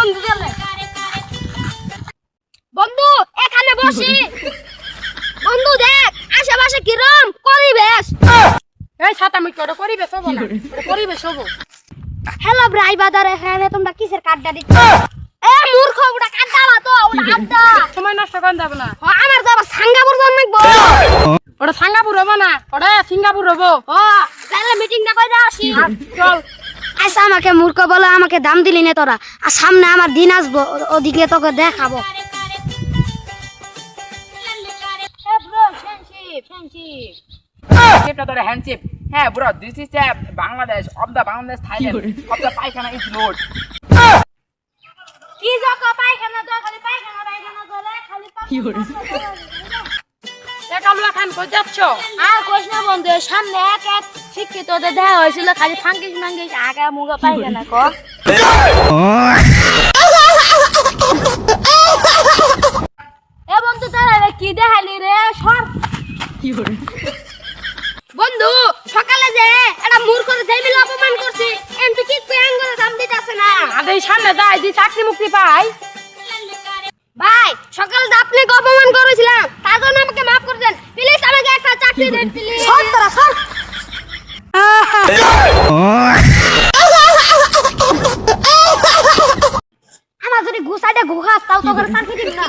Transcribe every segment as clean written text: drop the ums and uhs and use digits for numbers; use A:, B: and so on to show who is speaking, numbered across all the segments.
A: বন্ধু গেলে বন্ধু এখানে বসি বন্ধু দেখ আশেপাশে কিরম পরিবেশ
B: এই ছাতামি করে পরিবেশ হবো না পরিবেশ হবো
A: হ্যালো ভাই বাজার এখানে তোমরা কিসের কাটটা দিচ্ছ এ মূর্খ ওটা কাটটা না তো ওটা আড্ডা
B: সময় নষ্ট করেন যাবে না
A: আমার যাবা সিঙ্গাপুর জন্মাইবো
B: ওটা সিঙ্গাপুর হবো না ওটা সিঙ্গাপুর হবো
A: তাহলে মিটিংটা কই যা আসি
B: চল
A: আচ্ছা আমাকে মূর্খ বলে আমাকে দাম দিলি না তোরা আর সামনে আমার দিন আসবো ওদিকে তোকে দেখাবো
C: Handship to the handship. Hey bro, this is Bangladesh of the Bangladesh Thailand of the Paikana is road.
A: কি জক পায়খানা তো খালি পায়খানা করে খালি
B: কালুয়া খান কই যাচ্ছ
A: আর কইস না বন্ধু সামনে এক এক শিক্ষিতদের দেখা হয়েছিল খালি ফাঙ্কিস মাঙ্কিস আগা মুগা পায়খানা ক এ বন্ধু তারা কি দেখালি রে সর বন্ধু সকালে যে এটা মূর্খরে যাই মিলে অপমান করছি এমনি কি প্যাং করে দাম দিতেছে না
B: আরে সামনে যাই দি চাকরি মুক্তি পাই
A: ভাই সকালে যে আপনাকে অপমান করেছিলাম তার জন্য আমাকে maaf করে দেন প্লিজ আমাকে একটা চাকরি দেন প্লিজ সর তোরা সর আমার যদি ঘুষাইটা ঘুষাস তাও তো করে চাকরি দিবি না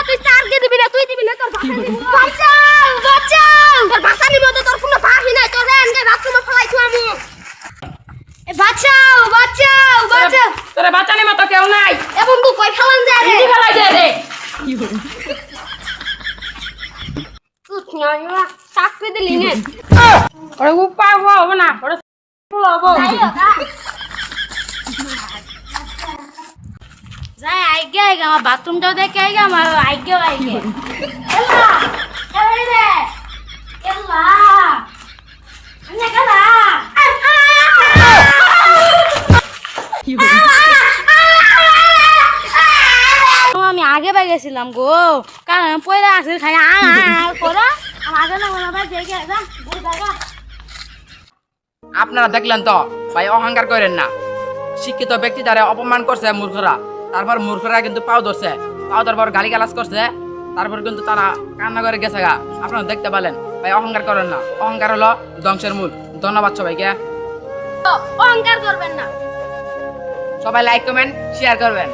A: তুই চাকরি দিবি না তুই দিবি না তোর ভাষা দিব বাঁচাও বাঁচাও তোর ভাষা নিব তো তোর কোনো ভাষা নাই তোর এনগে বাথরুমে ফলাইছো আমি এ বাঁচাও বাঁচাও বাঁচাও
B: তোরে বাঁচানি মতো কেউ নাই
A: এ বন্ধু কই ফেলান যায় রে
B: কি ফেলাই দে রে
A: তুই না চাকরি দিলি না
B: ওরে উপায় হবো না ওরে হবো
A: যাই আইগে আইগে আমার বাথরুমটাও দেখে আইগে আমার আইগেও আইগে এলা এই রে এলা আনে গলা আমি আগে পাই গেছিলাম গো কারণ পয়লা আছে খাই করো আমার আগে না মনে ভাই দেখে যা বুড় জায়গা
C: আপনারা দেখলেন তো ভাই অহংকার করেন না শিক্ষিত ব্যক্তি যারা অপমান করছে মূর্খরা তারপর মূর্খরা কিন্তু পাও ধরছে পাও ধরবার গালিগালাজ করছে তারপর কিন্তু তারা কান্না করে গেছে গা আপনারা দেখতে পেলেন ভাই অহংকার করেন না অহংকার হলো ধ্বংসের মূল ধন্যবাদ সবাইকে
A: অহংকার করবেন না
C: সবাই লাইক কমেন্ট শেয়ার করবেন